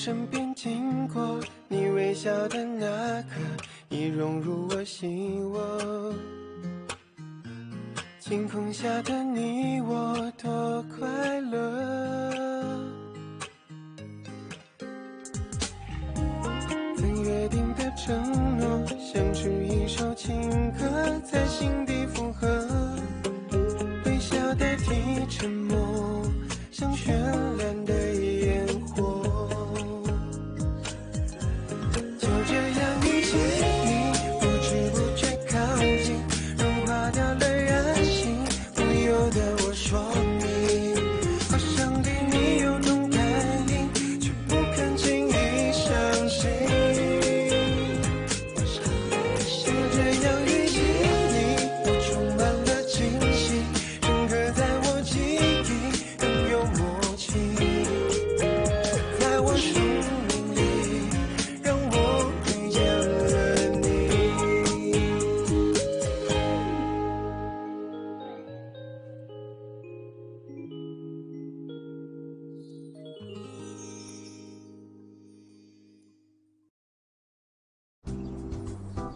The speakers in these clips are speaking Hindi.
身边经过，你微笑的那刻，已融入我心窝。晴空下的你我多快乐，曾约定的承诺，像是一首情歌，在心底附和。微笑代替沉默，像绚烂的烟火。就这样遇见你，不知不觉靠近，融化掉了任性，不由得我说明，好想对你有种感应，却不肯轻易相信。就这样遇见你，我充满了惊喜，深刻在我记忆，更有默契，在我生命里，让我遇见了你。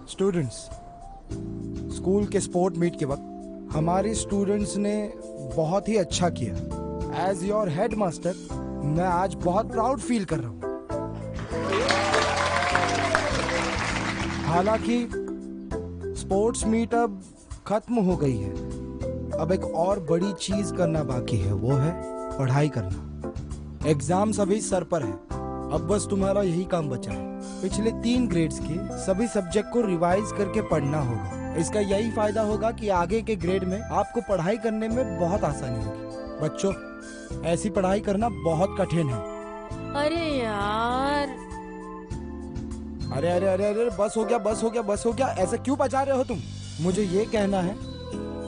स्टूडेंट्स, स्कूल के स्पोर्ट मीट के वक्त हमारे स्टूडेंट्स ने बहुत ही अच्छा किया। एज योर हेड मास्टर मैं आज बहुत प्राउड फील कर रहा हूँ। हालांकि स्पोर्ट्स मीट अब खत्म हो गई है, अब एक और बड़ी चीज करना बाकी है, वो है पढ़ाई करना। एग्जाम्स अभी सर पर है, अब बस तुम्हारा यही काम बचा है। पिछले 3 ग्रेड्स के सभी सब्जेक्ट को रिवाइज करके पढ़ना होगा। इसका यही फायदा होगा कि आगे के ग्रेड में आपको पढ़ाई करने में बहुत आसानी होगी। बच्चों, ऐसी पढ़ाई करना बहुत कठिन है। अरे यार, अरे अरे अरे अरे, बस हो गया बस हो गया बस हो गया, ऐसे क्यों बचा रहे हो तुम? मुझे ये कहना है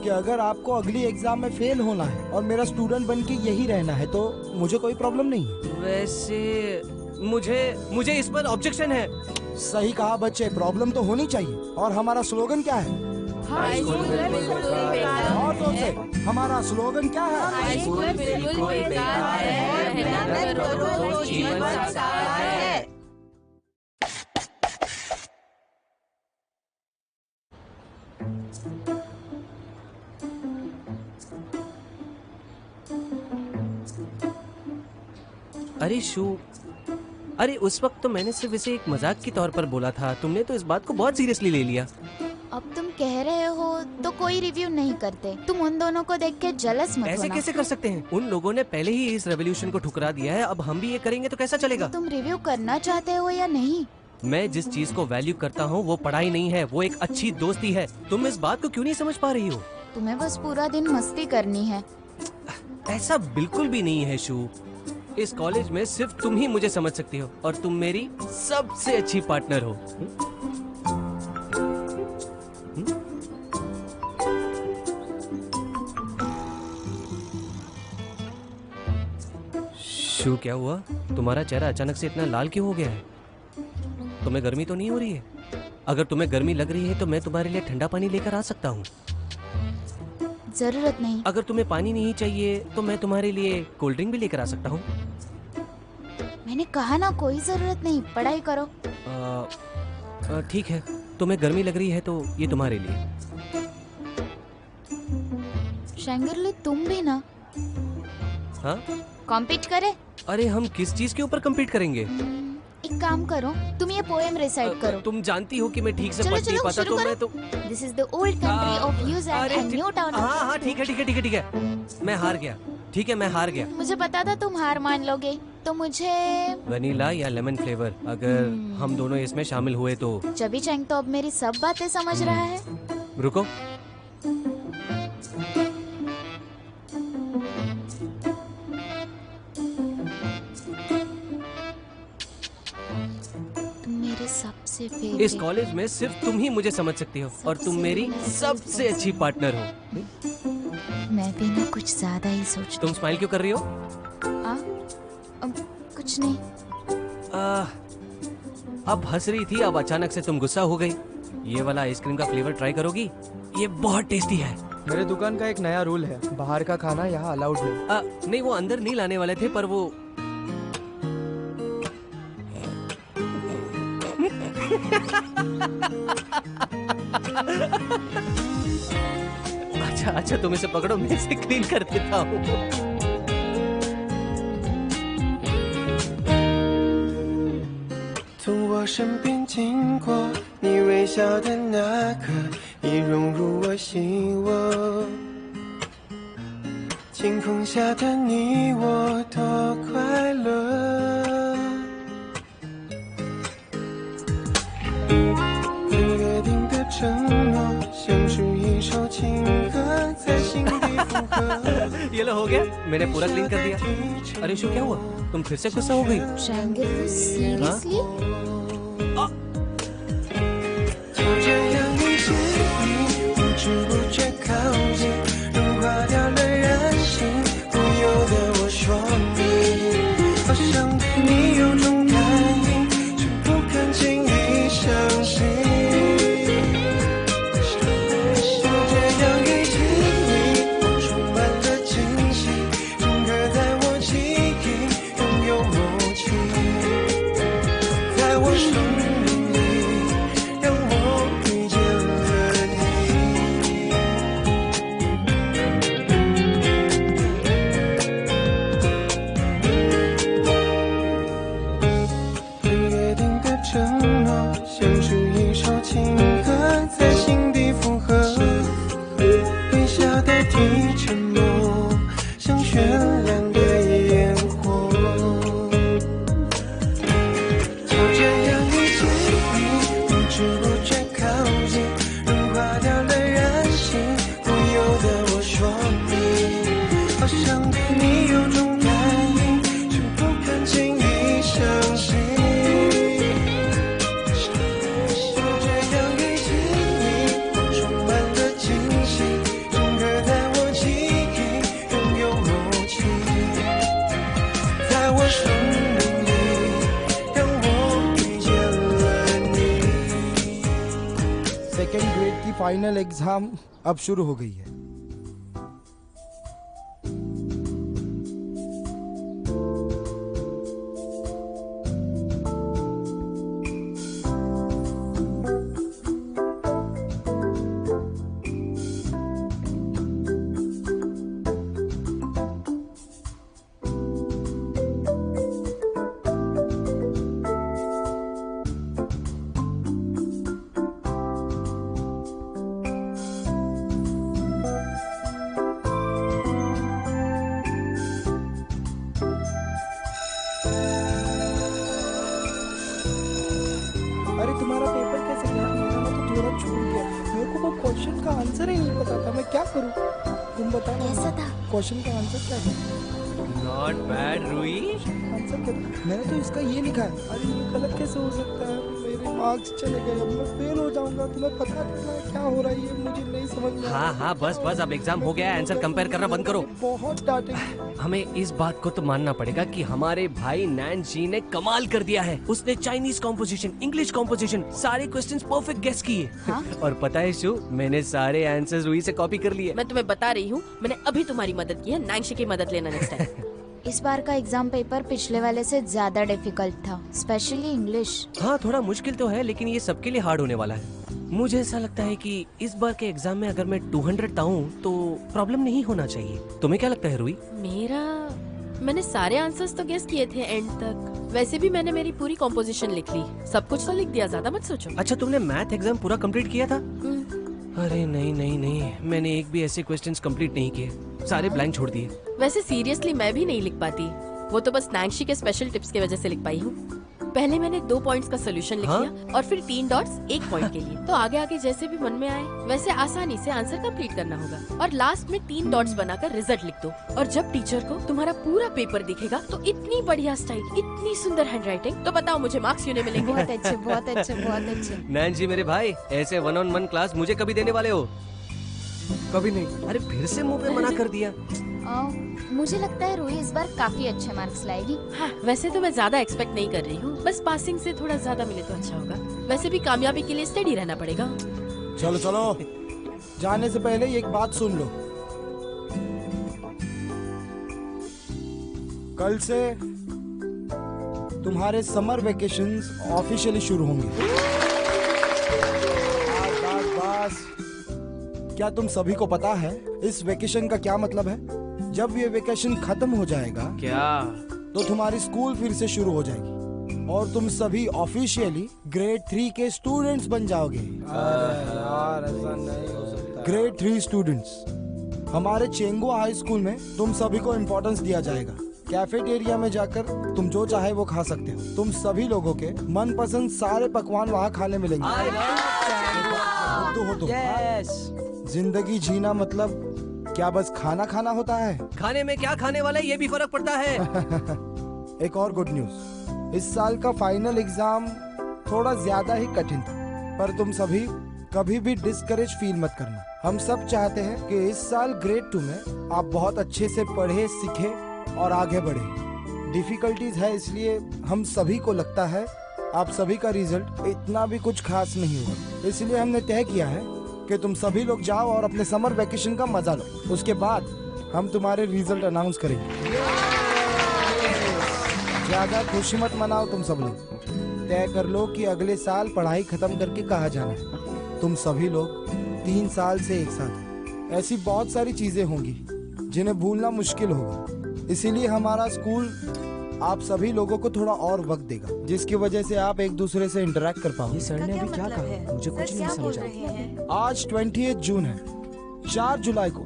कि अगर आपको अगली एग्जाम में फेल होना है और मेरा स्टूडेंट बन के यही रहना है तो मुझे कोई प्रॉब्लम नहीं है। वैसे मुझे इस पर ऑब्जेक्शन है। सही कहा बच्चे, प्रॉब्लम तो होनी चाहिए। और हमारा स्लोगन क्या है? हाई स्कूल बिल्कुल बेकार और जोर से, हमारा स्लोगन क्या है? हाई स्कूल बिल्कुल बेकार है, मेहनत करो तो जीवन साकार है। अरे शू, अरे उस वक्त तो मैंने सिर्फ इसे एक मजाक के तौर पर बोला था, तुमने तो इस बात को बहुत सीरियसली ले लिया। अब तुम कह रहे हो तो कोई रिव्यू नहीं करते। तुम उन दोनों को देख के जलस मत ऐसे होना। कैसे कर सकते हैं? उन लोगों ने पहले ही इस रेवोल्यूशन को ठुकरा दिया है, अब हम भी ये करेंगे तो कैसा चलेगा? तुम रिव्यू करना चाहते हो या नहीं? मैं जिस चीज को वैल्यू करता हूँ वो पढ़ाई नहीं है, वो एक अच्छी दोस्ती है। तुम इस बात को क्यों नहीं समझ पा रही हो? तुम्हें बस पूरा दिन मस्ती करनी है। ऐसा बिल्कुल भी नहीं है शू। इस कॉलेज में सिर्फ तुम ही मुझे समझ सकती हो और तुम मेरी सबसे अच्छी पार्टनर हो। शू, क्या हुआ? तुम्हारा चेहरा अचानक से इतना लाल क्यों हो गया है? तुम्हें गर्मी तो नहीं हो रही है? अगर तुम्हें गर्मी लग रही है तो मैं तुम्हारे लिए ठंडा पानी लेकर आ सकता हूँ। जरूरत नहीं। अगर तुम्हें पानी नहीं चाहिए तो मैं तुम्हारे लिए कोल्ड ड्रिंक भी लेकर आ सकता हूँ। मैंने कहा ना, कोई जरूरत नहीं, पढ़ाई करो। ठीक है, तुम्हें गर्मी लग रही है तो ये तुम्हारे लिए। शेंगरली, तुम भी ना। हाँ? कॉम्पीट करे? अरे हम किस चीज के ऊपर कम्पीट करेंगे? एक काम करो, तुम ये पोएम रिसाइट करो। तुम जानती हो कि मैं ठीक से चलो पढ़ नहीं चलो पाता, शुरू तो करो। मैं तो this is the old country of New Zealand and new town. हाँ हाँ, ठीक है ठीक है ठीक है ठीक है, मैं हार गया। ठीक है, मैं हार गया। मुझे पता था तुम हार मान लोगे, तो मुझे वनीला या लेमन फ्लेवर, अगर हम दोनों इसमें शामिल हुए तो। चबी चैंग तो अब मेरी सब बातें समझ रहा है। रुको, सबसे इस कॉलेज में सिर्फ तुम ही मुझे समझ सकती हो और तुम मेरी सबसे अच्छी पार्टनर हो। मैं भी ना कुछ ज्यादा ही सोचती। तुम स्माइल क्यों कर रही हो? कुछ नहीं। अब हंस रही थी, अब अचानक से तुम गुस्सा हो गई। ये वाला आइसक्रीम का फ्लेवर ट्राई करोगी? ये बहुत टेस्टी है। मेरे दुकान का एक नया रूल है, बाहर का खाना यहाँ अलाउड नहीं। नहीं, वो अंदर नहीं लाने वाले थे, पर वो अच्छा अच्छा, तुम इसे पकड़ो, मैं इसे क्लीन कर देता हूँ।从我身边经过，你微笑的那刻，已融入我心窝。晴空下的你我多快乐，曾约定的承诺，像是一首情歌，在心底附和。ये लो, हो गया, मैंने पूरा क्लीन कर दिया। अरे शो, क्या हुआ? तुम फिर से गुस्सा हो गई? Triangle seriously? 就这样遇见你，不知不觉靠近，融化掉了人性，不由得我说你，好像对你有种感应，却不敢轻易相信。就这样遇见你，我充满了惊喜，整个在我记忆，拥有默契，在我生命里，让我遇见了你。曾约定的承诺，像是一首情歌，在心底附和。微笑代替沉默，像绚烂的烟火。就这样遇见你，不知不觉靠近，融化掉了人性，不由得我说你，好像对你有种感应，却不敢轻易相信。就这样遇见你，我充满了惊喜，整个在我记忆，拥有默契，在我生命里，让我遇见了你。सेकेंड ग्रेड की फाइनल एग्जाम अब शुरू हो गई है। अरे तुम्हारा पेपर कैसे गया? मेरा ना तो थोड़ा छूट गया। मेरे को वो क्वेश्चन का आंसर ही नहीं पता था, मैं क्या करूं? तुम बताओ कैसा था? क्वेश्चन का आंसर क्या था? Not bad Ruhi. आंसर क्या था? मैंने तो इसका ये लिखा है। अरे ये गलत कैसे हो सकता है? मेरे मार्क्स चले गए, अब मैं फेल हो जाऊंगा। तुम्हें पता नहीं है क्या हो रहा है, ये मुझे नहीं समझ में आ रहा। हाँ हाँ, बस बस, अब एग्जाम हो गया है, आंसर कंपेयर करना बंद करो। बहुत डांटेंगे। हमें इस बात को तो मानना पड़ेगा कि हमारे भाई नैन्सी ने कमाल कर दिया है। उसने चाइनीज कॉम्पोजिशन, इंग्लिश कॉम्पोजिशन, सारे क्वेश्चंस परफेक्ट गेस किए। हाँ? और पता है शू, मैंने सारे आंसर्स रूही से कॉपी कर लिए। मैं तुम्हें बता रही हूँ, मैंने अभी तुम्हारी मदद की है, नैन्सी की मदद लेना नेक्स्ट टाइम। इस बार का एग्जाम पेपर पिछले वाले से ज्यादा डिफिकल्ट था, स्पेशली इंग्लिश। हाँ, थोड़ा मुश्किल तो है, लेकिन ये सबके लिए हार्ड होने वाला है। मुझे ऐसा लगता है कि इस बार के एग्जाम में अगर मैं 200 लाऊं तो प्रॉब्लम नहीं होना चाहिए। तुम्हें क्या लगता है रूही? मैंने सारे आंसर्स तो गेस किए थे एंड तक। वैसे भी मैंने मेरी पूरी कॉम्पोजिशन लिख ली, सब कुछ तो लिख दिया, ज्यादा मत सोचो। अच्छा, तुमने मैथ एग्जाम पूरा कंप्लीट किया था? अरे नहीं नहीं नहीं, मैंने एक भी ऐसे क्वेश्चंस कंप्लीट नहीं किए, सारे ब्लैंक छोड़ दिए। वैसे सीरियसली मैं भी नहीं लिख पाती, वो तो बस नैन्सी के स्पेशल टिप्स की वजह से लिख पाई हूँ। पहले मैंने 2 पॉइंट्स का सोल्यूशन लिख लिया और फिर 3 डॉट्स 1 पॉइंट के लिए। तो आगे आगे जैसे भी मन में आए वैसे आसानी से आंसर कंप्लीट करना होगा। और लास्ट में 3 डॉट्स बनाकर रिजल्ट लिख दो। और जब टीचर को तुम्हारा पूरा पेपर दिखेगा तो इतनी बढ़िया स्टाइल, इतनी सुंदर हैंडराइटिंग, तो बताओ मुझे मार्क्स क्यों नहीं मिलेंगे? बहुत अच्छे, बहुत अच्छे, बहुत अच्छे। नैन्सी मेरे भाई, ऐसे 1-on-1 क्लास मुझे कभी देने वाले हो? कभी नहीं। अरे फिर से मुंह पे मना कर दिया। मुझे लगता है रूही इस बार काफी अच्छे मार्क्स लाएगी। हाँ, वैसे तो मैं ज्यादा एक्सपेक्ट नहीं कर रही हूँ, बस पासिंग से थोड़ा ज्यादा मिले तो अच्छा होगा। वैसे भी कामयाबी के लिए स्टडी रहना पड़ेगा। चलो चलो, जाने से पहले एक बात सुन लो। कल से तुम्हारे समर वेकेशंस ऑफिशियली शुरू होंगे। क्या तुम सभी को पता है इस वेकेशन का क्या मतलब है? जब ये वेकेशन खत्म हो जाएगा क्या? तो तुम्हारी स्कूल फिर से शुरू हो जाएगी और तुम सभी ऑफिशियली ग्रेड 3 के स्टूडेंट्स बन जाओगे। यार ऐसा नहीं हो सकता। Grade 3 students. हमारे चेंगो हाई स्कूल में तुम सभी को इम्पोर्टेंस दिया जाएगा। कैफेटेरिया में जाकर तुम जो चाहे वो खा सकते हो। तुम सभी लोगों के मनपसंद सारे पकवान वहाँ खाने मिलेंगे। यस। जिंदगी जीना मतलब क्या बस खाना खाना होता है? खाने में क्या खाने वाला है ये भी फर्क पड़ता है। एक और गुड न्यूज, इस साल का फाइनल एग्जाम थोड़ा ज्यादा ही कठिन था, पर तुम सभी कभी भी डिस्करेज फील मत करना। हम सब चाहते हैं कि इस साल ग्रेड 2 में आप बहुत अच्छे से पढ़े, सीखे और आगे बढ़े। डिफिकल्टीज है, इसलिए हम सभी को लगता है आप सभी का रिजल्ट इतना भी कुछ खास नहीं होगा। इसलिए हमने तय किया है कि तुम सभी लोग जाओ और अपने समर वेकेशन का मजा लो। उसके बाद हम तुम्हारे रिजल्ट अनाउंस करेंगे। ज्यादा खुशी मत मनाओ तुम सब लोग। तय कर लो कि अगले साल पढ़ाई खत्म करके कहाँ जाना है। तुम सभी लोग 3 साल से एक साथ हो। ऐसी बहुत सारी चीजें होंगी जिन्हें भूलना मुश्किल होगा। इसीलिए हमारा स्कूल आप सभी लोगों को थोड़ा और वक्त देगा, जिसकी वजह से आप एक दूसरे से इंटरेक्ट कर पाओ। ये सर ने अभी क्या कहा? मुझे कुछ नहीं समझा। आज 28 जून है। 4 जुलाई को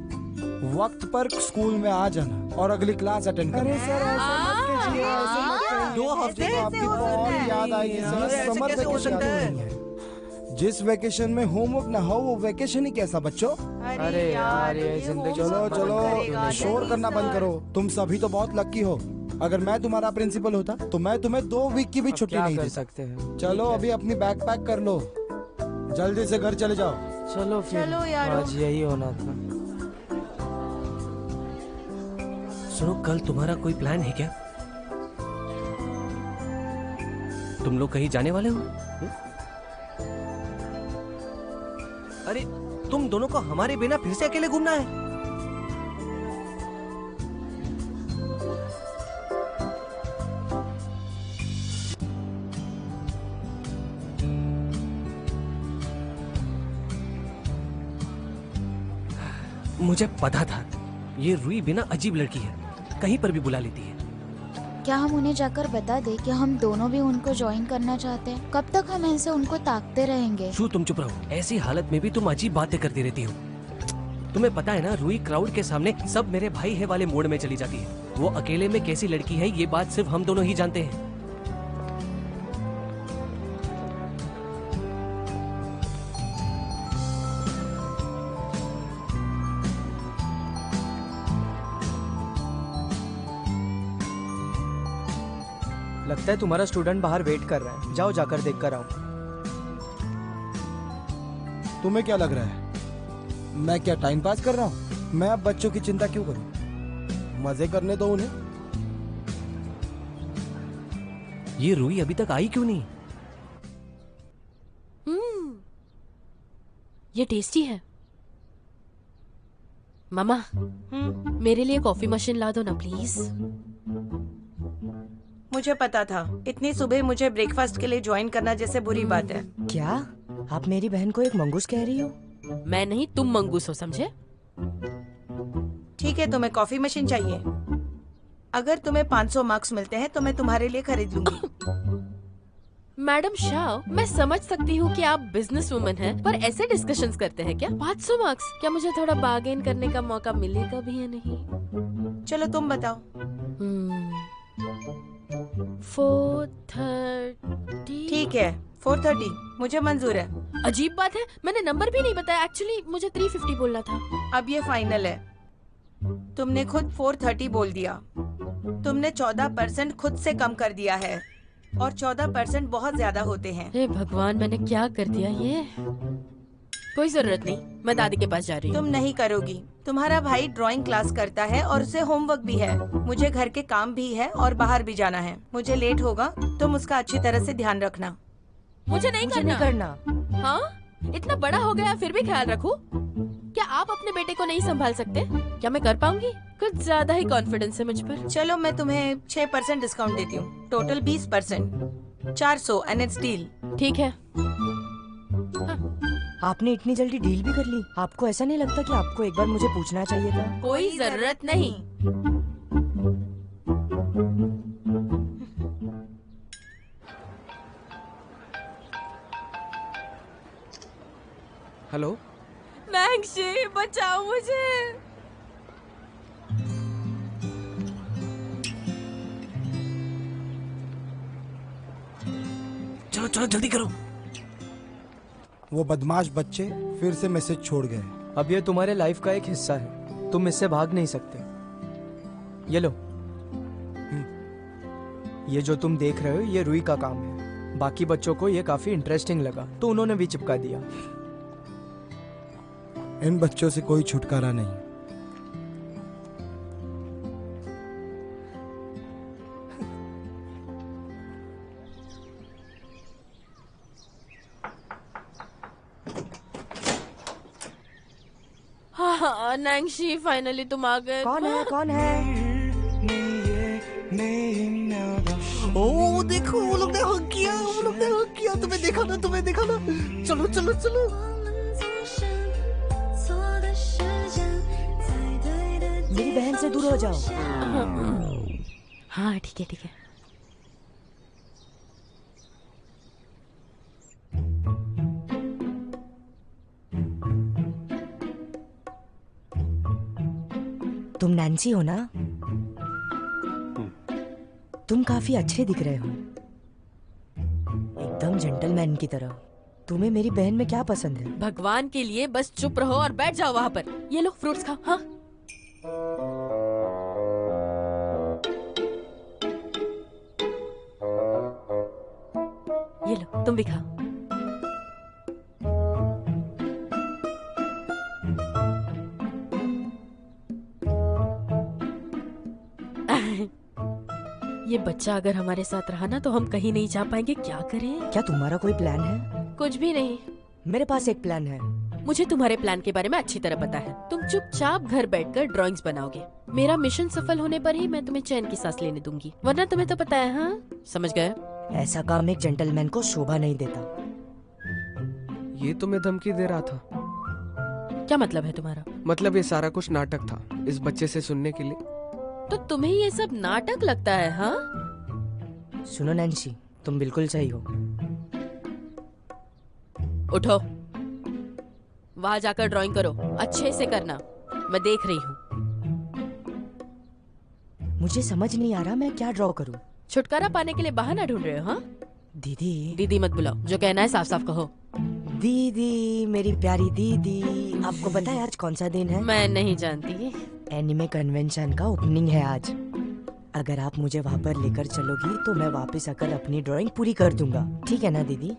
वक्त पर स्कूल में आ जाना और अगली क्लास अटेंड करना। अरे सर ऐसा मत कीजिए, ऐसा मत करिए। 2 हफ्ते तो आपकी बहुत याद आएगी सर। ऐसे समर कैसे हो वेकेशन सकता है? नहीं है। जिस वेकेशन में होमवर्क ना हो वो वेकेशन ही कैसा बच्चों? अरे यार ये जिंदगी। चलो चलो शोर करना बंद करो। तुम सभी तो बहुत लकी हो। अगर मैं तुम्हारा प्रिंसिपल होता तो मैं तुम्हें 2 वीक की भी छुट्टी नहीं कर देता। सकते हैं। चलो अभी अपनी बैग पैक कर लो, जल्दी से घर चले जाओ। चलो फिर। चलो यारो। आज यही होना था। सुनो, कल तुम्हारा कोई प्लान है क्या? तुम लोग कहीं जाने वाले हो? अरे तुम दोनों को हमारे बिना फिर से अकेले घूमना है? मुझे पता था ये रूई बिना अजीब लड़की है, कहीं पर भी बुला लेती है। क्या हम उन्हें जाकर बता दें कि हम दोनों भी उनको ज्वाइन करना चाहते हैं? कब तक हम ऐसे उनको ताकते रहेंगे? शू, तुम चुप रहो। ऐसी हालत में भी तुम अजीब बातें करती रहती हो। तुम्हें पता है ना, रूई क्राउड के सामने सब मेरे भाई है वाले मोड में चली जाती है। वो अकेले में कैसी लड़की है ये बात सिर्फ हम दोनों ही जानते हैं। लगता है तुम्हारा स्टूडेंट बाहर वेट कर रहा है। जाओ जाकर देख कर आओ। तुम्हें क्या लग रहा है मैं क्या टाइम पास कर रहा हूँ? मैं अब बच्चों की चिंता क्यों करूँ? मजे करने दो उन्हें। ये रूई अभी तक आई क्यों नहीं? ये टेस्टी है। मामा, मेरे लिए कॉफी मशीन ला दो ना प्लीज। मुझे पता था इतनी सुबह मुझे ब्रेकफास्ट के लिए ज्वाइन करना जैसे बुरी बात है। क्या आप मेरी बहन को एक मंगूस कह रही हो? मैं नहीं, तुम मंगूस हो, समझे? ठीक है, तुम्हें कॉफी मशीन चाहिए। अगर तुम्हें 500 मार्क्स मिलते हैं तो मैं तुम्हारे लिए खरीद लूंगी। मैडम शाह, मैं समझ सकती हूँ कि आप बिजनेस वुमन हैं, पर ऐसे डिस्कशंस करते हैं क्या? 500 मार्क्स? क्या मुझे थोड़ा बार्गेन करने का मौका मिलेगा भी या नहीं? चलो तुम बताओ। 430। ठीक है, 430 मुझे मंजूर है। अजीब बात है, मैंने नंबर भी नहीं बताया। एक्चुअली मुझे 350 बोलना था। अब ये फाइनल है। तुमने खुद 430 बोल दिया। तुमने 14% खुद से कम कर दिया है और 14% बहुत ज्यादा होते हैं। हे भगवान, मैंने क्या कर दिया ये? कोई जरूरत नहीं, मैं दादी के पास जा रही हूँ। तुम नहीं करोगी। तुम्हारा भाई ड्राइंग क्लास करता है और उसे होमवर्क भी है। मुझे घर के काम भी है और बाहर भी जाना है। मुझे लेट होगा, तुम उसका अच्छी तरह से ध्यान रखना। मुझे नहीं नहीं करना। हाँ, इतना बड़ा हो गया फिर भी ख्याल रखूं? क्या आप अपने बेटे को नहीं संभाल सकते? क्या मैं कर पाऊंगी? कुछ ज्यादा ही कॉन्फिडेंस है मुझ पर। चलो मैं तुम्हें 6% डिस्काउंट देती हूँ। टोटल 20%। 400 and it's deal. ठीक है। आपने इतनी जल्दी डील भी कर ली? आपको ऐसा नहीं लगता कि आपको एक बार मुझे पूछना चाहिए था? कोई जरूरत नहीं। हेलो, नैंसी बचाओ मुझे। चलो चलो जल्दी करो। वो बदमाश बच्चे फिर से मैसेज छोड़ गए। अब ये तुम्हारे लाइफ का एक हिस्सा है, तुम इससे भाग नहीं सकते। ये लो, ये जो तुम देख रहे हो ये रूही का काम है। बाकी बच्चों को ये काफी इंटरेस्टिंग लगा तो उन्होंने भी चिपका दिया। इन बच्चों से कोई छुटकारा नहीं। हाँ नैंसी, फाइनली तुम आ गए। कौन है? कौन है? ओ देखो, वो लोग ने हक किया, वो लोग ने हक किया। तुम्हें देखा ना, तुम्हें देखा ना। चलो चलो चलो। मेरी बहन से दूर हो जाओ। हाँ ठीक है ठीक है। तुम नैन्सी हो ना? तुम काफी अच्छे दिख रहे हो, एकदम जेंटलमैन की तरह। तुम्हें मेरी बहन में क्या पसंद है? भगवान के लिए बस चुप रहो और बैठ जाओ वहाँ पर। ये लो फ्रूट्स खाओ। हाँ ये लो, तुम भी खाओ। ये बच्चा अगर हमारे साथ रहा ना तो हम कहीं नहीं जा पाएंगे। क्या करें? क्या तुम्हारा कोई प्लान है? कुछ भी नहीं। मेरे पास एक प्लान है। मुझे तुम्हारे प्लान के बारे में अच्छी तरह पता है। तुम चुपचाप घर बैठकर ड्राइंग्स बनाओगे। मेरा मिशन सफल होने पर ही मैं तुम्हें चैन की सांस लेने दूंगी, वरना तुम्हें तो पता है। हाँ समझ गए? ऐसा काम एक जेंटलमैन को शोभा नहीं देता। ये तुम्हें धमकी दे रहा था? क्या मतलब है तुम्हारा? मतलब ये सारा कुछ नाटक था इस बच्चे से सुनने के लिए। तो तुम्हें ये सब नाटक लगता है? हाँ सुनो नैन्सी, तुम बिल्कुल सही हो। उठो, वहां जाकर ड्राइंग करो, अच्छे से करना, मैं देख रही हूँ। मुझे समझ नहीं आ रहा मैं क्या ड्रॉ करूँ। छुटकारा पाने के लिए बहाना ढूंढ रहे हो? हाँ दीदी। दीदी मत बुलाओ, जो कहना है साफ साफ कहो। दीदी, मेरी प्यारी दीदी, आपको पता है आज कौन सा दिन है? मैं नहीं जानती। एनिमे कन्वेंशन का ओपनिंग है आज। अगर आप मुझे वहाँ पर लेकर चलोगी तो मैं वापस आकर अपनी ड्राइंग पूरी कर दूंगा, ठीक है ना दीदी?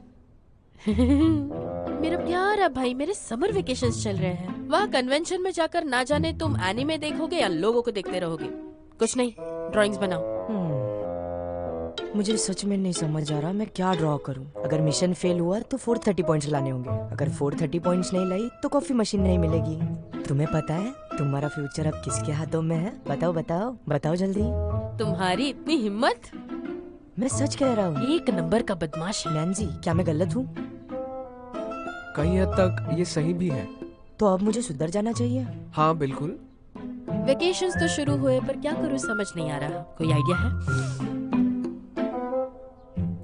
मेरा प्यारा भाई, मेरे समर वेकेशंस चल रहे हैं। वहाँ कन्वेंशन में जाकर ना जाने तुम एनिमे देखोगे या लोगों को देखते रहोगे। कुछ नहीं, ड्राइंग्स बनाओ। मुझे सच में नहीं समझ आ रहा मैं क्या ड्रॉ करूं। अगर मिशन फेल हुआ तो 430 पॉइंट्स लाने होंगे। अगर 430 पॉइंट्स नहीं लाई तो कॉफी मशीन नहीं मिलेगी। तुम्हें पता है तुम्हारा फ्यूचर अब किसके हाथों में है? बताओ बताओ बताओ जल्दी। तुम्हारी इतनी हिम्मत? मैं सच कह रहा हूँ। एक नंबर का बदमाश है। नैन्सी, क्या मैं गलत हूँ? कहीं हद तक ये सही भी है। तो अब मुझे सुधर जाना चाहिए? हाँ बिल्कुल। वेकेशंस तो शुरू हुए पर क्या करूँ समझ नहीं आ रहा। कोई आइडिया है?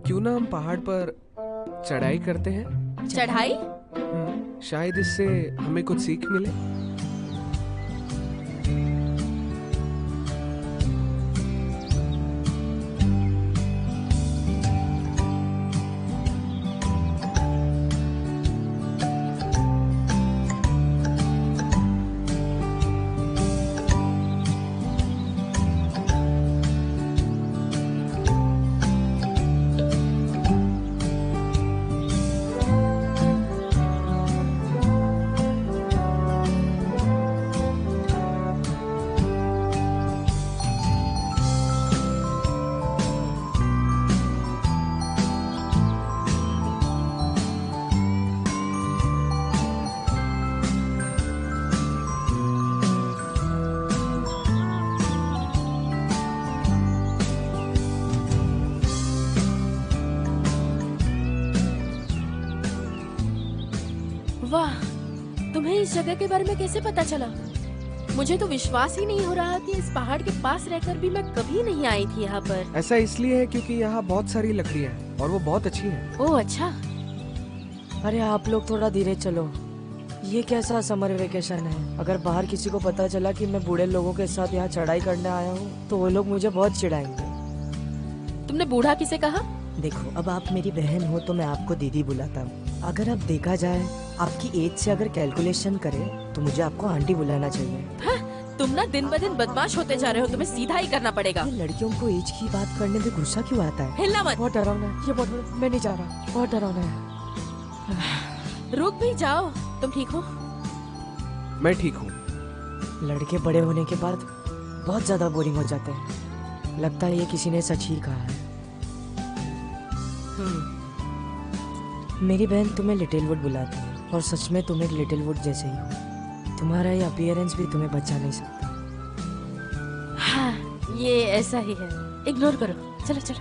क्यों ना हम पहाड़ पर चढ़ाई करते हैं? चढ़ाई? शायद इससे हमें कुछ सीख मिले। इस जगह के बारे में कैसे पता चला? मुझे तो विश्वास ही नहीं हो रहा कि इस पहाड़ के पास रहकर भी मैं कभी नहीं आई थी यहाँ पर। ऐसा इसलिए है क्योंकि यहाँ बहुत सारी लकड़ियाँ हैं और वो बहुत अच्छी हैं। ओह अच्छा। अरे आप लोग थोड़ा धीरे चलो। ये कैसा समर वेकेशन है? अगर बाहर किसी को पता चला कि मैं बूढ़े लोगों के साथ यहाँ चढ़ाई करने आया हूँ तो वो लोग मुझे बहुत चिढ़ाएंगे। तुमने बूढ़ा किसे कहा? देखो, अब आप मेरी बहन हो तो मैं आपको दीदी बुलाता हूँ। अगर अब देखा जाए आपकी एज से अगर कैलकुलेशन करे तो मुझे आपको आंटी बुलाना चाहिए। हाँ, तुम ना दिन ब दिन बदमाश होते जा रहे हो, तुम्हें सीधा ही करना पड़ेगा। ये लड़कियों को एज की बात करने में गुस्सा क्यों आता है? हिलना मत। बहुत डरावना है ये, बहुत मैं नहीं जा रहा, बहुत डरावना है। रुक भी जाओ। तुम ठीक हो? मैं ठीक हूँ। लड़के बड़े होने के बाद बहुत ज्यादा बोरिंग हो जाते हैं। लगता है ये किसी ने सच ही कहा है। मेरी बहन तुम्हें लिटिल वुड बुलाती है और सच में तुम एक लिटिल वुड जैसे ही हो। तुम्हारा ये अपीयरेंस भी तुम्हें बचा नहीं सकता। हाँ, ये ऐसा ही है। इग्नोर करो। चलो चलो।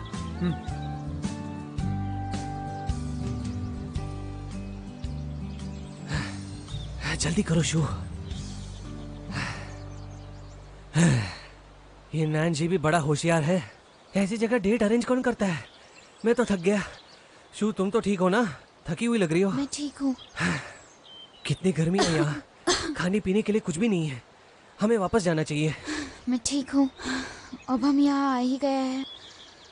जल्दी करो शू। ये नैन्सी भी बड़ा होशियार है। ऐसी जगह डेट अरेंज कौन करता है? मैं तो थक गया। शू, तुम तो ठीक हो ना? थकी हुई लग रही हो। मैं ठीक हूँ। कितनी गर्मी है यहाँ। खाने पीने के लिए कुछ भी नहीं है। हमें वापस जाना चाहिए। मैं ठीक हूँ। अब हम यहाँ आ ही गए हैं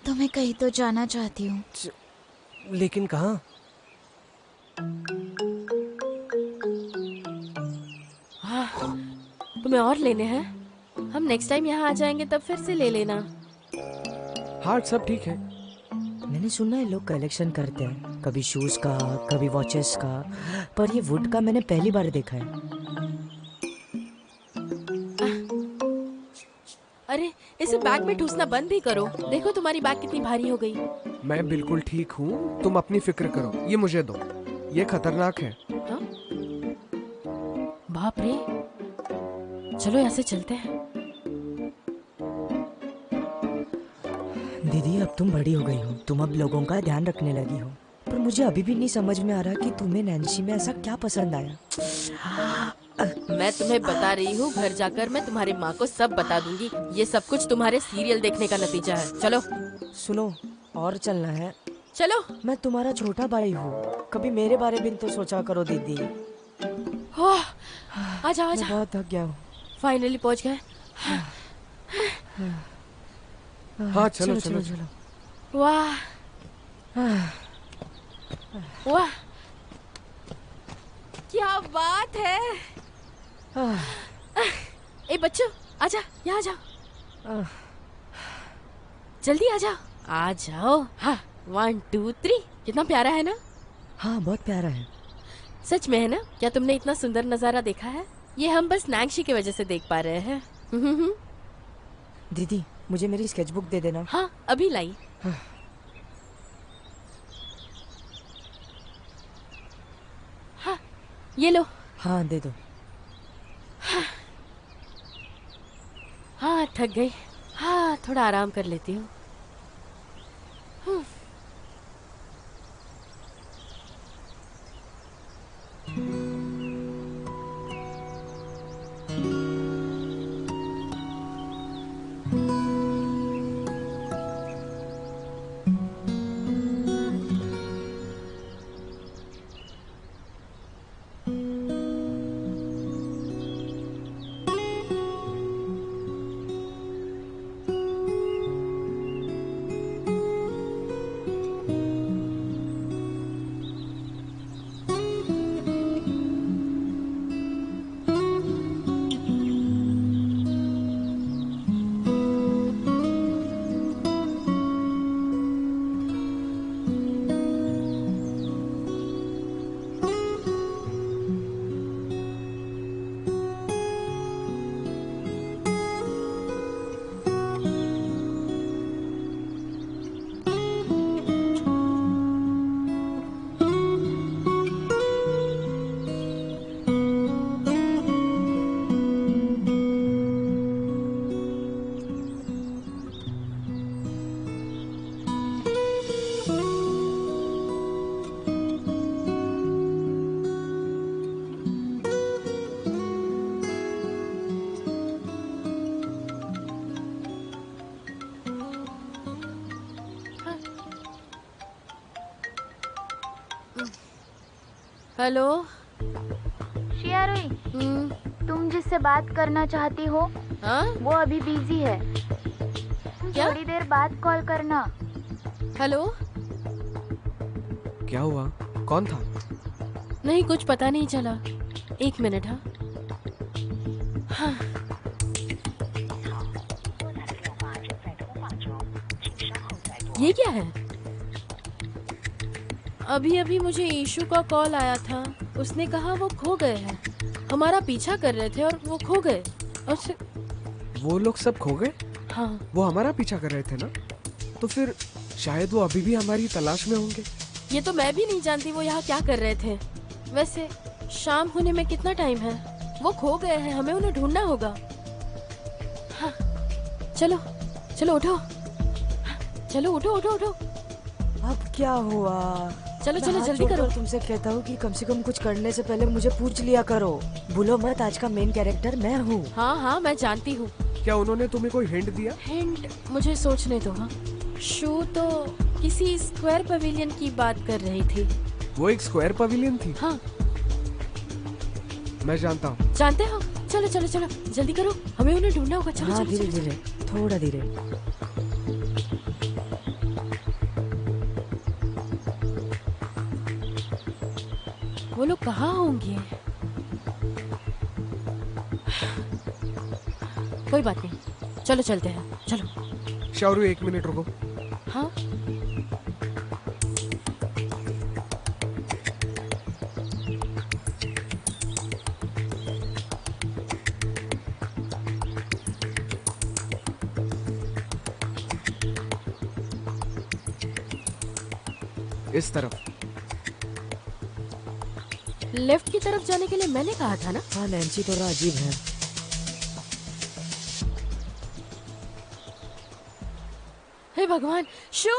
तो मैं कहीं तो जाना चाहती हूँ। लेकिन कहाँ? हाँ, तुम्हें और लेने हैं? हम नेक्स्ट टाइम यहाँ आ जाएंगे तब फिर से ले लेना। हाँ, सब ठीक है। मैंने सुना है लोग कलेक्शन करते हैं, कभी शूज का, कभी वॉचेस का, पर ये वुड का मैंने पहली बार देखा है। अरे, इसे बैग में ठूसना बंद भी करो। देखो तुम्हारी बैग कितनी भारी हो गई। मैं बिल्कुल ठीक हूँ, तुम अपनी फिक्र करो। ये मुझे दो, ये खतरनाक है। हाँ? बाप रे। चलो यहाँ से चलते हैं। दीदी, अब तुम बड़ी हो गई हो, तुम अब लोगों का ध्यान रखने लगी हो, पर मुझे अभी भी नहीं समझ में आ रहा कि तुम्हें नैन्सी में ऐसा क्या पसंद आया। मैं तुम्हें बता रही हूँ, घर जाकर मैं तुम्हारी माँ को सब बता दूंगी। ये सब कुछ तुम्हारे सीरियल देखने का नतीजा है। चलो। सुनो, और चलना है। चलो। मैं तुम्हारा छोटा भाई हूँ, कभी मेरे बारे में तो सोचा करो दीदी। आजा आजा। मैं बहुत थक गया हूँ। फाइनली पहुँच गए। हाँ, चलो चलो, चलो। वाह वाह, क्या बात है। ए बच्चों, आजा, यहाँ जाओ। जल्दी आ जाओ। आ जाओ। हाँ, 1 2 3। कितना प्यारा है ना? हाँ, बहुत प्यारा है। सच में है ना? क्या तुमने इतना सुंदर नजारा देखा है? ये हम बस नैन्सी की वजह से देख पा रहे हैं। दीदी, मुझे मेरी स्केचबुक दे देना। हाँ, अभी लाई। हाँ, ये लो। हाँ, दे दो। हाँ, थक गई। हाँ, थोड़ा आराम कर लेती हूँ। हेलो। शिया रुई, तुम जिससे बात करना चाहती हो हाँ? वो अभी बिजी है। तुम क्या? थोड़ी देर बाद कॉल करना। हेलो। क्या हुआ? कौन था? नहीं, कुछ पता नहीं चला। 1 मिनट। हाँ। ये क्या है? अभी अभी मुझे ईशू का कॉल आया था। उसने कहा वो खो गए हैं। हमारा पीछा कर रहे थे और वो खो गए। और वो लोग सब खो गए? हाँ। वो हमारा पीछा कर रहे थे ना? तो फिर शायद वो अभी भी हमारी तलाश में होंगे। ये तो मैं भी नहीं जानती वो यहाँ क्या कर रहे थे। वैसे शाम होने में कितना टाइम है? वो खो गए हैं, हमें उन्हें ढूंढना होगा। हाँ। चलो चलो उठो। चलो उठो उठो उठो। अब क्या हुआ? चलो चलो मैं हाथ जल्दी करो। जोड़कर तुमसे कहता हूँ कि कम से कम कुछ करने से पहले मुझे पूछ लिया करो। भूलो मत, आज का मेन कैरेक्टर मैं हूँ। हाँ हाँ मैं जानती हूँ। क्या उन्होंने तुम्हें कोई हिंट दिया? हिंट मुझे सोचने दो। हाँ, शू तो किसी स्क्वायर पवेलियन की बात कर रही थी। वो एक स्क्वायर पवेलियन थी? हाँ। मैं जानता हूँ। जानते हो? चलो चलो चलो जल्दी करो, हमें उन्हें ढूंढना होगा। चलो हाँ, चलो धीरे धीरे, थोड़ा धीरे। वो लोग कहाँ होंगे? कोई बात नहीं, चलो चलते हैं। चलो। शावरू 1 मिनट रुको। हाँ। इस तरफ। लेफ्ट की तरफ जाने के लिए मैंने कहा था ना। हाँ नैन्सी थोड़ा अजीब है। हे भगवान, शू।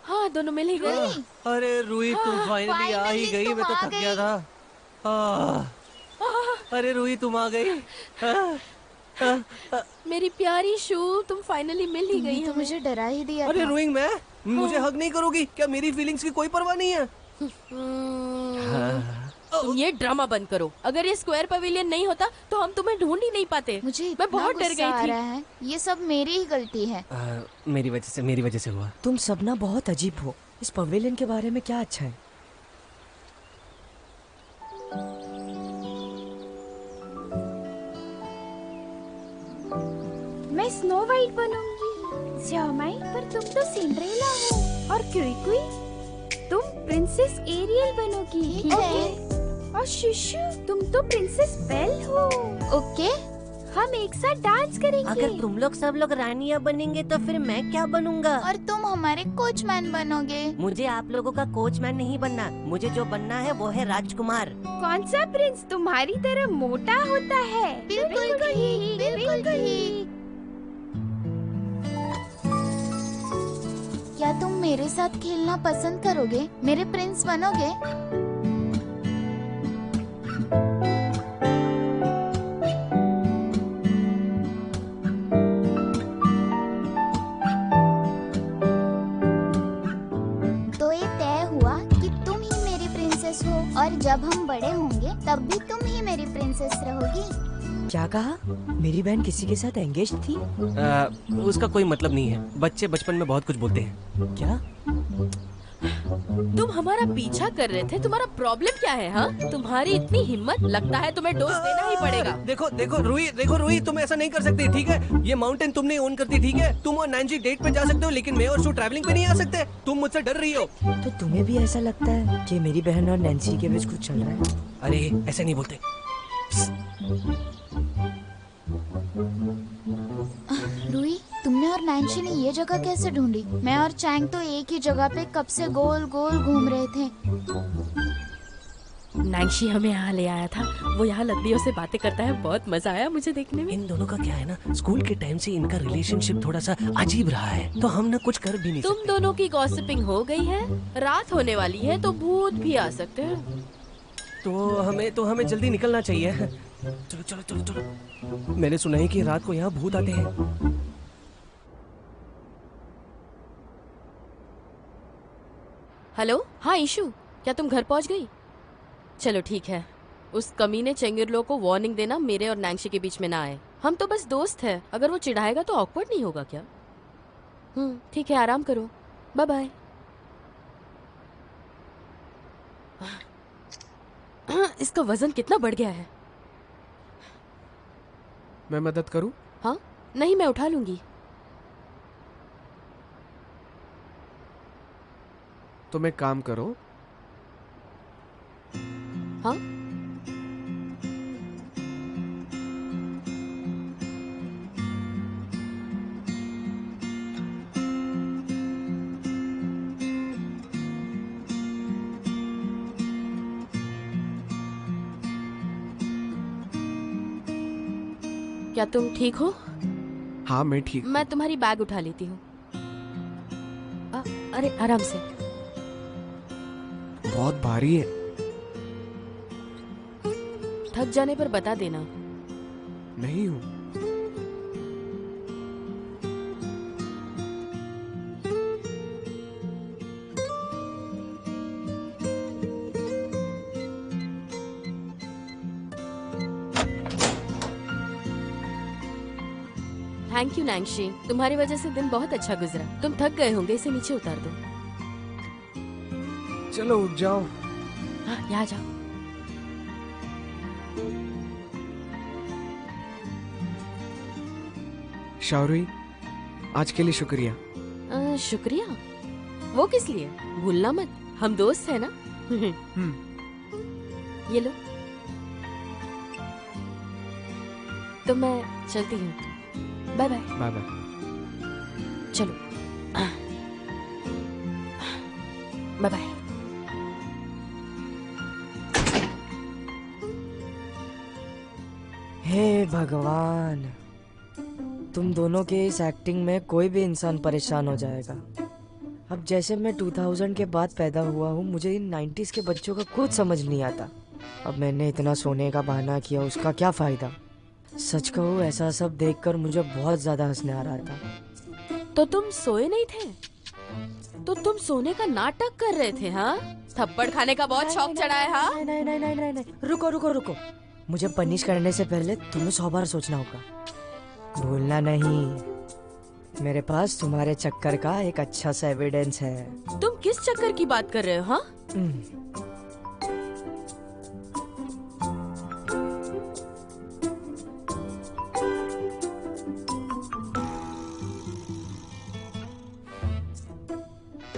हाँ दोनों मिल ही गए। अरे रूही तुम फाइनली आ ही गई। मैं तो थक गया था। अरे रूही तुम आ गई। मेरी प्यारी शू, तुम फाइनली मिल ही गई। तो मुझे डरा ही दिया अरे था। रूही मैं मुझे हक नहीं करोगी क्या? मेरी फीलिंग्स की कोई परवाह नहीं है? तुम ये ड्रामा बंद करो। अगर ये स्क्वायर पवेलियन नहीं होता तो हम तुम्हें ढूंढ ही नहीं पाते। मुझे मैं बहुत डर गुस्सा आ गई रहा थी। है। ये सब मेरी ही गलती है। मेरी वजह से हुआ। तुम सब ना बहुत अजीब हो। इस पवेलियन के बारे में क्या अच्छा है? मैं स्नो वाइट बनूंगी। श्यामाई, पर तुम तो सिंड्रेला हो। और क्विकुई, तुम प्रिंसेस एरियल बनोगी। ठीक है। और शिशु, तुम तो प्रिंसेस बेल हो। ओके। हम एक साथ डांस करेंगे। अगर तुम लोग सब लोग रानियां बनेंगे तो फिर मैं क्या बनूंगा? और तुम हमारे कोचमैन बनोगे। मुझे आप लोगों का कोचमैन नहीं बनना। मुझे जो बनना है वो है राजकुमार। कौन सा प्रिंस तुम्हारी तरह मोटा होता है? बिल्कुल ठीक, बिल्कुल ठीक। क्या तुम मेरे साथ खेलना पसंद करोगे? मेरे प्रिंस बनोगे? तो ये तय हुआ कि तुम ही मेरी प्रिंसेस हो और जब हम बड़े होंगे तब भी तुम ही मेरी प्रिंसेस रहोगी। क्या कहा? मेरी बहन किसी के साथ एंगेज थी? उसका कोई मतलब नहीं है। बच्चे बचपन में बहुत कुछ बोलते हैं। क्या? तुम हमारा पीछा कर रहे थे। तुम्हारा प्रॉब्लम क्या है? हाँ, तुम्हारी इतनी हिम्मत, लगता है तुम्हें डोज देना ही पड़ेगा। देखो रूही तुम ऐसा नहीं कर सकते, ठीक है? ये माउंटेन तुमने ओन करती, ठीक है? तुम और नैन्सी डेट पे जा सकते हो, लेकिन मैं और शू ट्रैवलिंग पे नहीं आ सकते। तुम मुझसे डर रही हो। तो तुम्हें भी ऐसा लगता है कि मेरी बहन और नैन्सी के बीच कुछ चल रहा है? अरे ऐसे नहीं बोलते। रूही, तुमने और नैन्सी ने ये जगह कैसे ढूंढी? मैं और चैंग तो एक ही जगह पे कब से गोल गोल घूम रहे थे। नैन्सी हमें यहाँ ले आया था। वो यहाँ लकड़ियों से बातें करता है। बहुत मजा आया मुझे देखने में। इन दोनों का क्या है ना, स्कूल के टाइम से इनका रिलेशनशिप थोड़ा सा अजीब रहा है, तो हम ना कुछ कर भी नहीं तुम दोनों की गॉसिपिंग हो गई है। रात होने वाली है तो भूत भी आ सकते हैं। तो हमें जल्दी निकलना चाहिए। चलो चलो चलो चलो। मैंने सुना है कि रात को यहाँ भूत आते हैं। हेलो। हाँ ईशू, क्या तुम घर पहुंच गई? चलो ठीक है। उस कमीने चेंगिरलो को वार्निंग देना मेरे और नैंशी के बीच में ना आए। हम तो बस दोस्त हैं। अगर वो चिढ़ाएगा तो ऑकवर्ड नहीं होगा क्या? ठीक है, आराम करो। Bye bye. इसका वजन कितना बढ़ गया है। मैं मदद करूं? हाँ, नहीं, मैं उठा लूंगी। तुम एक काम करो। हाँ? क्या तुम ठीक हो? हाँ, मैं ठीक। मैं तुम्हारी बैग उठा लेती हूँ। अरे आराम से। बहुत भारी है। थक जाने पर बता देना। नहीं हूँ। थैंक यू नैंशी, तुम्हारी वजह से दिन बहुत अच्छा गुजरा। तुम थक गए होंगे, इसे नीचे उतार दो। चलो उठ जाओ। हाँ, यहाँ जाओ। शाओरुई, आज के लिए शुक्रिया। शुक्रिया? वो किस लिए? भूलना मत, हम दोस्त हैं ना। ये लो। तो मैं चलती हूँ। Bye bye. Bye bye. चलो। Bye bye. हे भगवान, तुम दोनों के इस एक्टिंग में कोई भी इंसान परेशान हो जाएगा। अब जैसे मैं 2000 के बाद पैदा हुआ हूँ, मुझे इन 90s के बच्चों का कुछ समझ नहीं आता। अब मैंने इतना सोने का बहाना किया, उसका क्या फायदा? सच कहूँ, ऐसा सब देखकर मुझे बहुत ज्यादा हंसने आ रहा था। तो तुम सोए नहीं थे? तो तुम सोने का नाटक कर रहे थे? हाँ, थप्पड़ खाने का बहुत शौक चढ़ा है। हाँ, नहीं नहीं नहीं नहीं नहीं, रुको रुको रुको। मुझे पनिश करने से पहले तुम्हें 100 बार सोचना होगा। भूलना नहीं, मेरे पास तुम्हारे चक्कर का एक अच्छा सा एविडेंस है। तुम किस चक्कर की बात कर रहे हो? हाँ,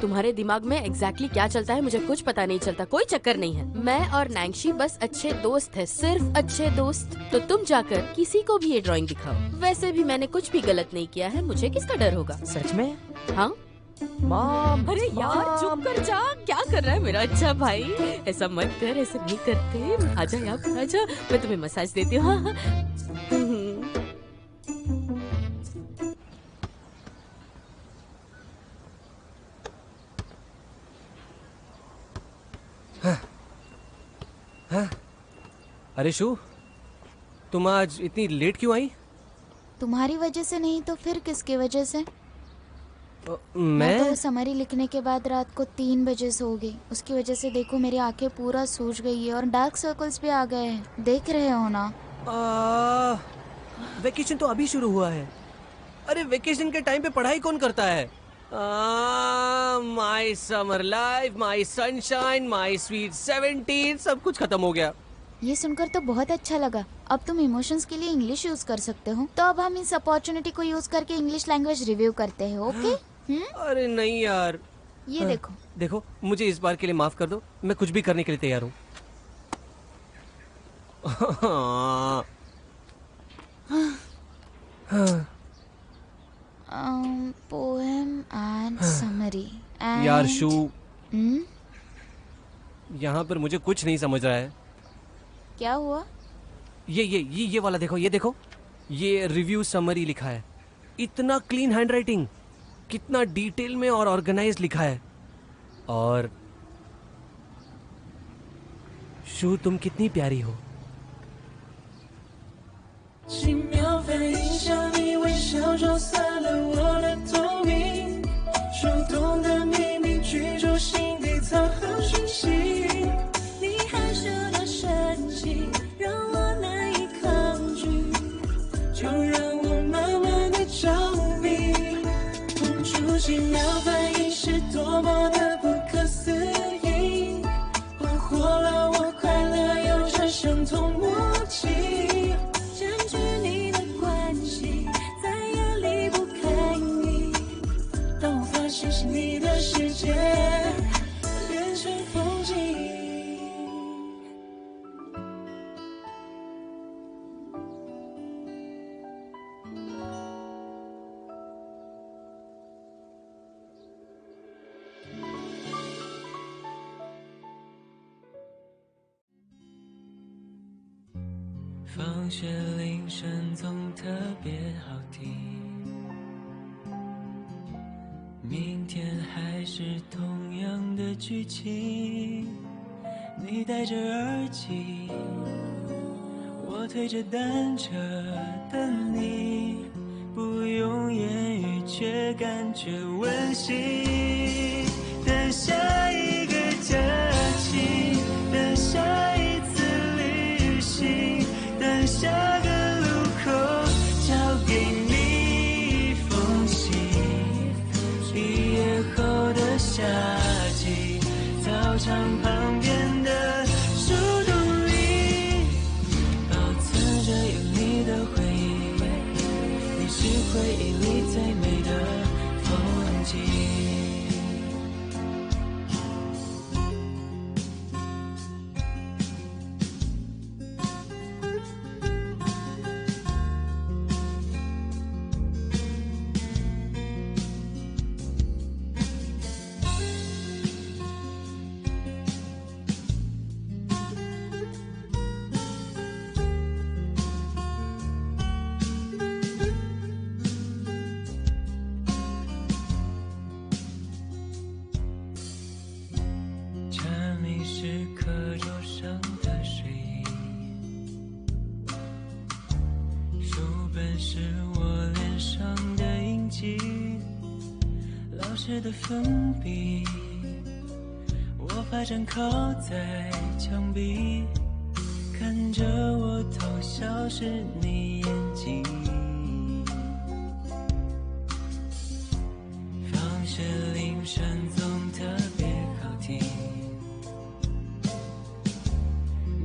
तुम्हारे दिमाग में एग्जैक्टली क्या चलता है मुझे कुछ पता नहीं चलता। कोई चक्कर नहीं है। मैं और नैंशी बस अच्छे दोस्त हैं, सिर्फ अच्छे दोस्त। तो तुम जाकर किसी को भी ये ड्राइंग दिखाओ। वैसे भी मैंने कुछ भी गलत नहीं किया है, मुझे किसका डर होगा? सच में? हाँ। मॉम, अरे यार चुप कर जा। क्या कर रहा है मेरा अच्छा भाई? ऐसा मत कर, ऐसे नहीं करते। आजा यहाँ, आजा, मैं तुम्हें मसाज देती हूँ। हाँ, अरे शू, तुम आज इतनी लेट क्यों आई? तुम्हारी वजह से नहीं तो फिर किसकी वजह से? मैं तो समरी लिखने के बाद रात को 3 बजे सो गई। उसकी वजह से देखो मेरी आंखें पूरा सूज गई है और डार्क सर्कल्स भी आ गए हैं। देख रहे हो ना? वेकेशन तो अभी शुरू हुआ है। अरे वेकेशन के टाइम पे पढ़ाई कौन करता है? My summer life, my sunshine, my sweet 17 सब कुछ खत्म हो गया। ये सुनकर तो बहुत अच्छा लगा। अब तुम इमोशंस के लिए इंग्लिश यूज कर सकते हो। तो अब हम इस अपॉर्चुनिटी को यूज करके इंग्लिश लैंग्वेज रिव्यू करते हैं। ओके? अरे नहीं यार। ये देखो। देखो, मुझे इस बार के लिए माफ कर दो। मैं कुछ भी करने के लिए तैयार हूँ। Poem and summary. यार शू, यहाँ पर मुझे कुछ नहीं समझ रहा है। क्या हुआ? ये वाला देखो, ये देखो, ये रिव्यू समरी लिखा है। इतना क्लीन हैंडराइटिंग, कितना डिटेल में और ऑर्गेनाइज लिखा है। और शू, तुम कितनी प्यारी हो। 轻描飞影向你微笑，撞散了我的透明，触动的秘密，居住心底藏好讯息。星是你的世界，变成风景。放学铃声总特别好听，明天还是同样的剧情。你戴着耳机，我推着单车等你，不用言语却感觉温馨。等下一个假期，等下一次旅行，等下个路口交给你一封信。毕业后的夏季，操场旁边的树洞里，保存着有你的回忆，你是回忆里最美的风景。的粉笔，我发站靠在墙壁，看着我偷笑是你眼睛。放学铃声总特别好听，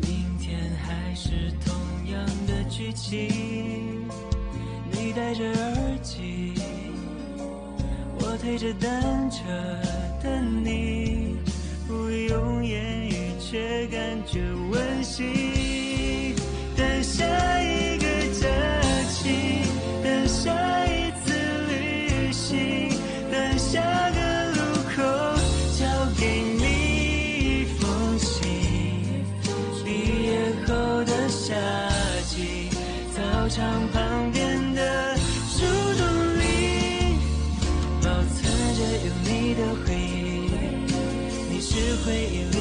明天还是同样的剧情。你戴着耳机，我推着单车等你，不用言语却感觉温馨。等下一个假期，等下一次旅行，等下个路口交给你一封信。毕业后的夏季，操场旁边的树洞里，保存着有你的回忆，你是回忆里